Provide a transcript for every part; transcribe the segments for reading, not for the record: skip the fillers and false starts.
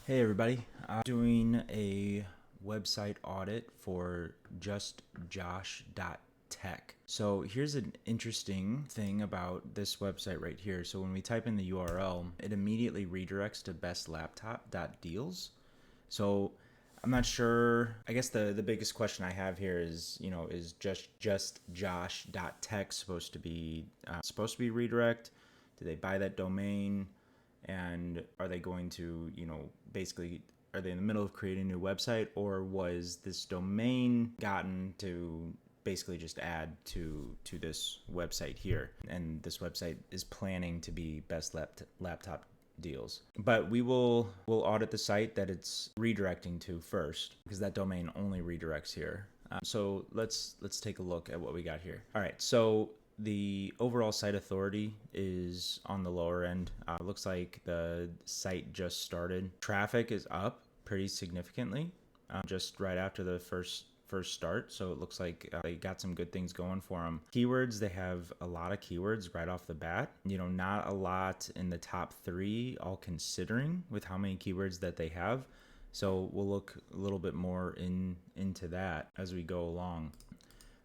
Hey everybody, I'm doing a website audit for JustJosh.Tech. So here's an interesting thing about this website right here. So when we type in the URL, it immediately redirects to BestLaptop.Deals. So I'm not sure. I guess the biggest question I have here is, is JustJosh.Tech supposed to be redirect? Do they buy that domain? And are they going to, basically, are they in the middle of creating a new website, or was this domain gotten to basically just add to this website here? And this website is planning to be Best Laptop Deals. But we'll audit the site that it's redirecting to first, because that domain only redirects here. So let's take a look at what we got here. All right, so the overall site authority is on the lower end. Looks like the site just started. Traffic is up pretty significantly just right after the first start. So it looks like they got some good things going for them. Keywords, they have a lot of keywords right off the bat. Not a lot in the top 3, all considering with how many keywords that they have. So we'll look a little bit more into that as we go along.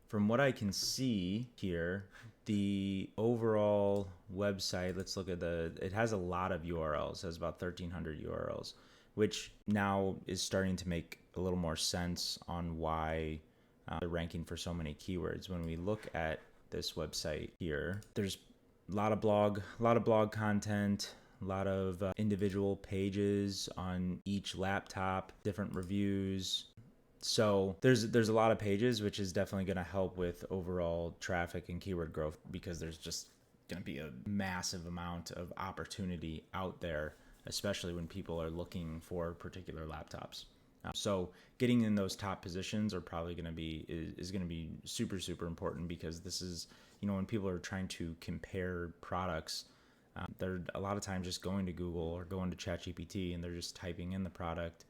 From what I can see here, the overall website, let's look at it has a lot of URLs. It has about 1,300 URLs, which now is starting to make a little more sense on why they're ranking for so many keywords. When we look at this website here, there's a lot of blog content, a lot of individual pages on each laptop, different reviews. So there's a lot of pages, which is definitely going to help with overall traffic and keyword growth, because there's just going to be a massive amount of opportunity out there, especially when people are looking for particular laptops. So getting in those top positions are probably going to be is going to be super important, because this is, when people are trying to compare products, they're a lot of times just going to Google or going to ChatGPT, and they're just typing in the product.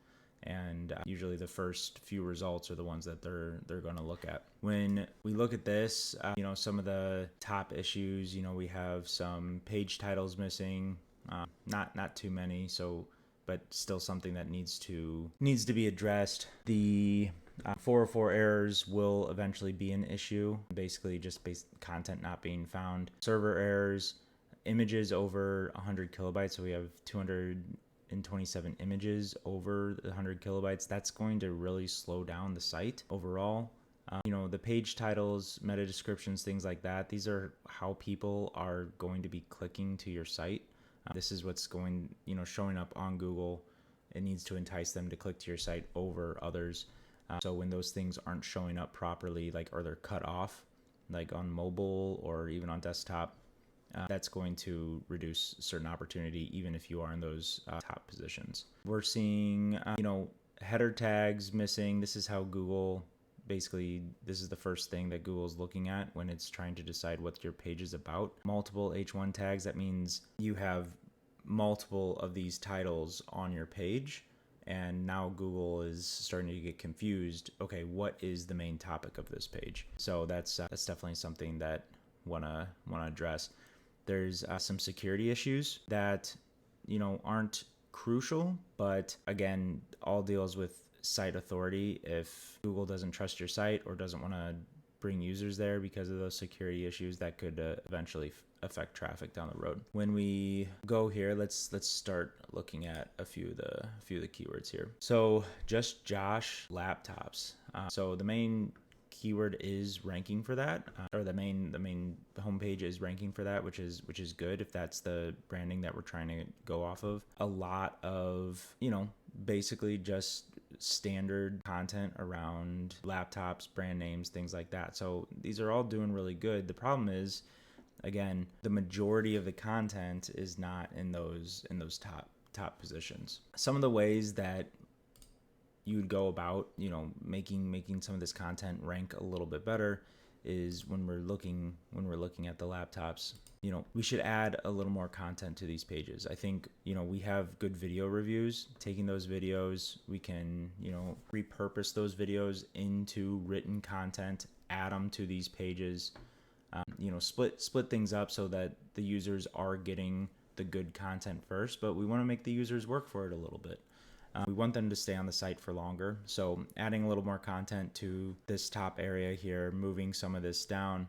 And usually the first few results are the ones that they're going to look at. When we look at this, some of the top issues, we have some page titles missing, not too many, but still something that needs to be addressed. The 404 errors will eventually be an issue, basically just content not being found. Server errors, images over 100 kilobytes, so we have 227 images over 100 kilobytes. That's going to really slow down the site overall. The page titles, meta descriptions, things like that, these are how people are going to be clicking to your site. This is what's going, showing up on Google. It needs to entice them to click to your site over others. So when those things aren't showing up properly, or they're cut off, like on mobile or even on desktop, that's going to reduce certain opportunity, even if you are in those top positions. We're seeing, header tags missing. This is how Google, basically, this is the first thing that Google's looking at when it's trying to decide what your page is about. Multiple H1 tags, that means you have multiple of these titles on your page, and now Google is starting to get confused. Okay, what is the main topic of this page? So that's definitely something that wanna address. There's some security issues that, aren't crucial, but again, all deals with site authority. If Google doesn't trust your site or doesn't want to bring users there because of those security issues, that could eventually affect traffic down the road. When we go here, let's start looking at a few of the keywords here. So just Josh laptops. So the main keyword is ranking for that, or the main homepage is ranking for that, which is good if that's the branding that we're trying to go off of. A lot of, basically just standard content around laptops, brand names, things like that. So these are all doing really good. The problem is, again, the majority of the content is not in those top positions. Some of the ways that you would go about, making some of this content rank a little bit better is when we're looking at the laptops, we should add a little more content to these pages. I think, we have good video reviews. Taking those videos, we can, repurpose those videos into written content, add them to these pages, split things up so that the users are getting the good content first, but we want to make the users work for it a little bit. We want them to stay on the site for longer. So adding a little more content to this top area here, moving some of this down,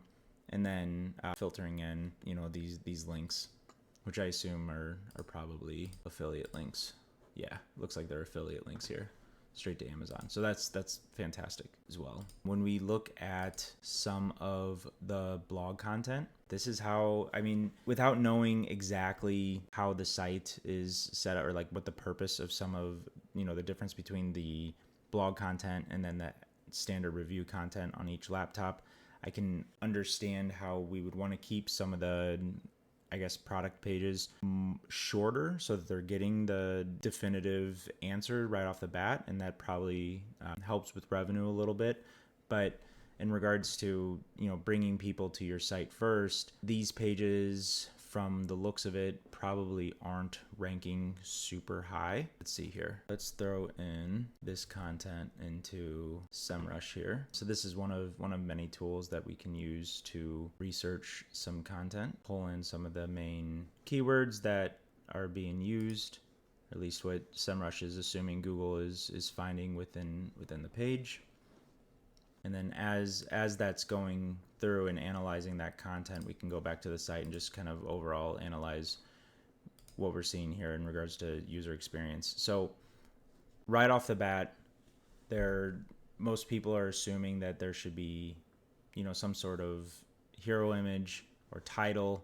and then filtering in, these links, which I assume are probably affiliate links. Yeah, looks like they're affiliate links here, straight to Amazon. So that's fantastic as well. When we look at some of the blog content, this is how, without knowing exactly how the site is set up, or like what the purpose of some of, the difference between the blog content and then the standard review content on each laptop, I can understand how we would want to keep some of the, product pages shorter so that they're getting the definitive answer right off the bat. And that probably helps with revenue a little bit. But in regards to, bringing people to your site first, these pages, from the looks of it, probably aren't ranking super high. Let's see here. Let's throw in this content into SEMrush here. So this is one of many tools that we can use to research some content, pull in some of the main keywords that are being used, or at least what SEMrush is assuming Google is finding within the page. And then as that's going through and analyzing that content, we can go back to the site and just kind of overall analyze what we're seeing here in regards to user experience. So right off the bat, most people are assuming that there should be, some sort of hero image or title.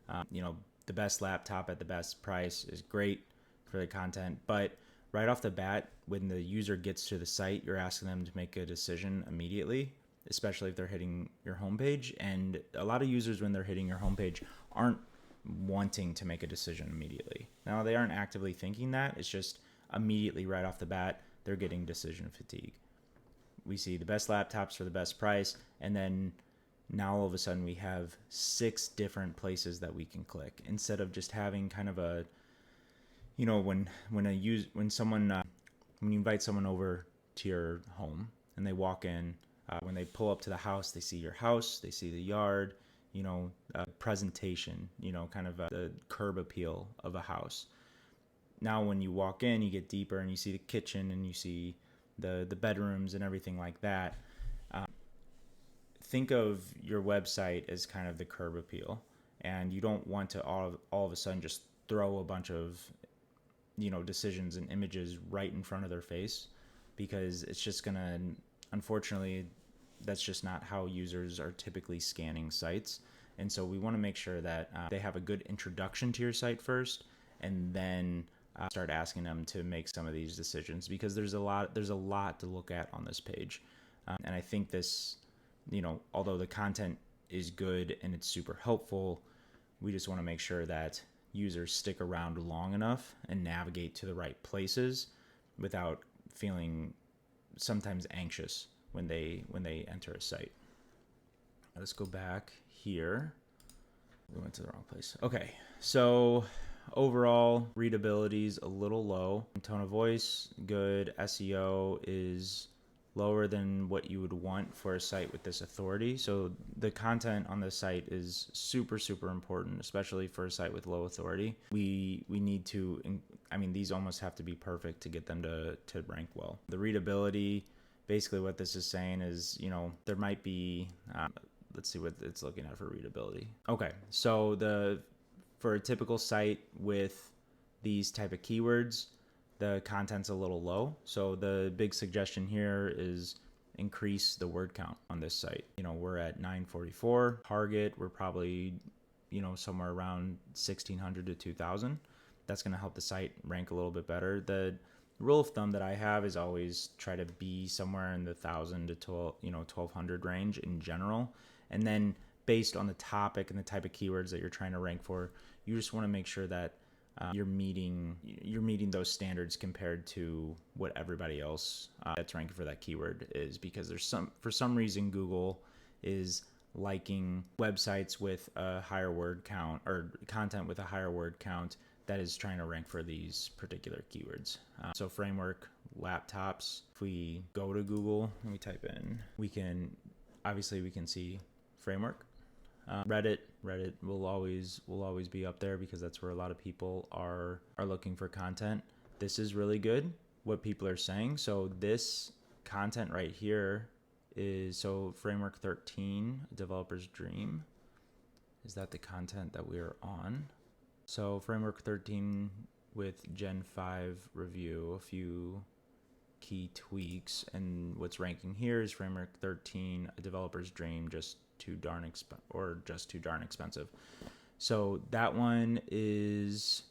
The best laptop at the best price is great for the content, but right off the bat, when the user gets to the site, you're asking them to make a decision immediately, especially if they're hitting your homepage. And a lot of users, when they're hitting your homepage, aren't wanting to make a decision immediately. Now, they aren't actively thinking that. It's just immediately right off the bat, they're getting decision fatigue. We see the best laptops for the best price, and then now all of a sudden we have 6 different places that we can click, instead of just having kind of a, when you invite someone over to your home and they walk in, when they pull up to the house, they see your house, they see the yard, presentation, kind of the curb appeal of a house. Now, when you walk in, you get deeper and you see the kitchen and you see the bedrooms and everything like that. Think of your website as kind of the curb appeal, and you don't want to all of a sudden just throw a bunch of decisions and images right in front of their face, because it's just gonna, unfortunately, that's just not how users are typically scanning sites. And so we want to make sure that they have a good introduction to your site first, and then start asking them to make some of these decisions, because there's a lot to look at on this page. And I think this, although the content is good and it's super helpful, we just want to make sure that users stick around long enough and navigate to the right places without feeling sometimes anxious when they enter a site. Let's go back here. We went to the wrong place. Okay, so overall readability is a little low. Tone of voice, good. SEO is lower than what you would want for a site with this authority. So the content on the site is super, super important, especially for a site with low authority. We need to, these almost have to be perfect to get them to rank well. The readability, basically what this is saying is, there might be, let's see what it's looking at for readability. Okay, so for a typical site with these type of keywords, the content's a little low. So the big suggestion here is increase the word count on this site. We're at 944. Target, we're probably, somewhere around 1,600 to 2,000. That's going to help the site rank a little bit better. The rule of thumb that I have is always try to be somewhere in the 1,000 to 1,200 range in general. And then based on the topic and the type of keywords that you're trying to rank for, you just want to make sure that you're meeting those standards compared to what everybody else that's ranking for that keyword is, because for some reason Google is liking websites with a higher word count, or content with a higher word count, that is trying to rank for these particular keywords. So framework, laptops, if we go to Google and we type in, we can see framework. Reddit will always be up there, because that's where a lot of people are looking for content. This is really good. what people are saying. So this content right here is, so Framework 13, Developer's Dream. Is that the content that we are on? So Framework 13 with Gen 5 review, a few key tweaks, and what's ranking here is Framework 13, A Developer's Dream, just too darn expensive. So that one is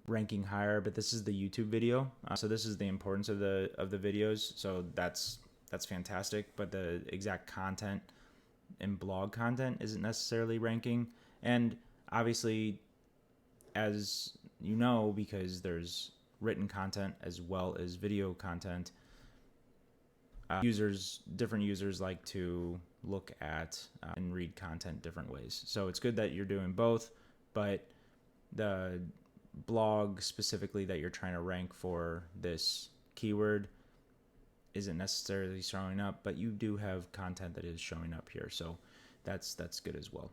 ranking higher, but this is the YouTube video. So this is the importance of the videos. So that's fantastic, but the exact content and blog content isn't necessarily ranking. And obviously, as you know, because there's written content as well as video content, different users like to look at and read content different ways. So it's good that you're doing both, but the blog specifically that you're trying to rank for this keyword isn't necessarily showing up, but you do have content that is showing up here, so that's good as well.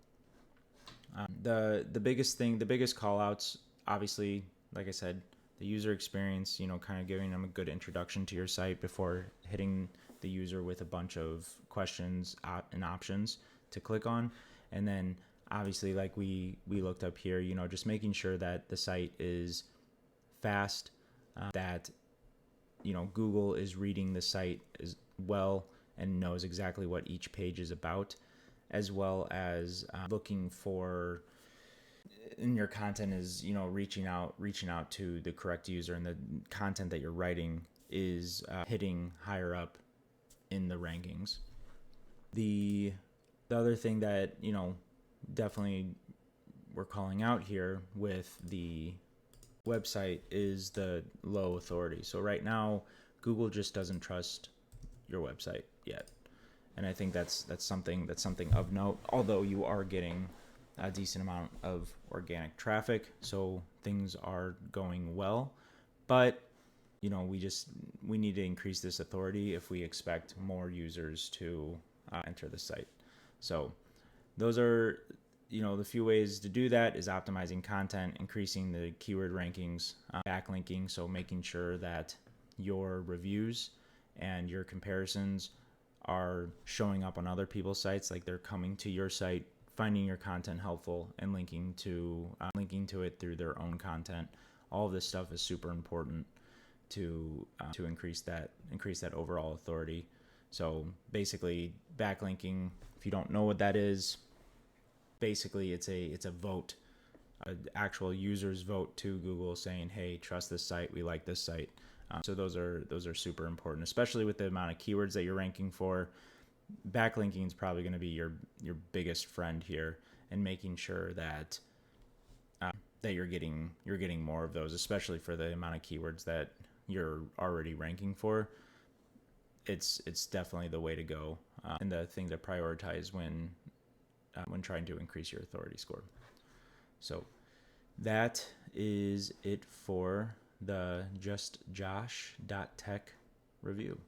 The biggest call outs, obviously, like I said, the user experience, kind of giving them a good introduction to your site before hitting the user with a bunch of questions and options to click on. And then obviously, like we looked up here, just making sure that the site is fast, that Google is reading the site as well and knows exactly what each page is about, as well as looking for in your content is reaching out to the correct user, and the content that you're writing is hitting higher up in the rankings. The other thing that definitely we're calling out here with the website is the low authority. So right now, Google just doesn't trust your website yet, and I think that's something of note. Although you are getting a decent amount of organic traffic, so things are going well, but we need to increase this authority if we expect more users to enter the site. So those are the few ways to do that is optimizing content, increasing the keyword rankings, backlinking, so making sure that your reviews and your comparisons are showing up on other people's sites, like they're coming to your site, finding your content helpful, and linking to it through their own content. All of this stuff is super important to increase that overall authority. So basically, backlinking, if you don't know what that is, basically it's a vote, an actual user's vote to Google saying, hey, trust this site, we like this site. So those are super important, especially with the amount of keywords that you're ranking for. Backlinking is probably going to be your biggest friend here, and making sure that you're getting more of those, especially for the amount of keywords that you're already ranking for. It's definitely the way to go, and the thing to prioritize when trying to increase your authority score. So that is it for the JustJosh.tech review.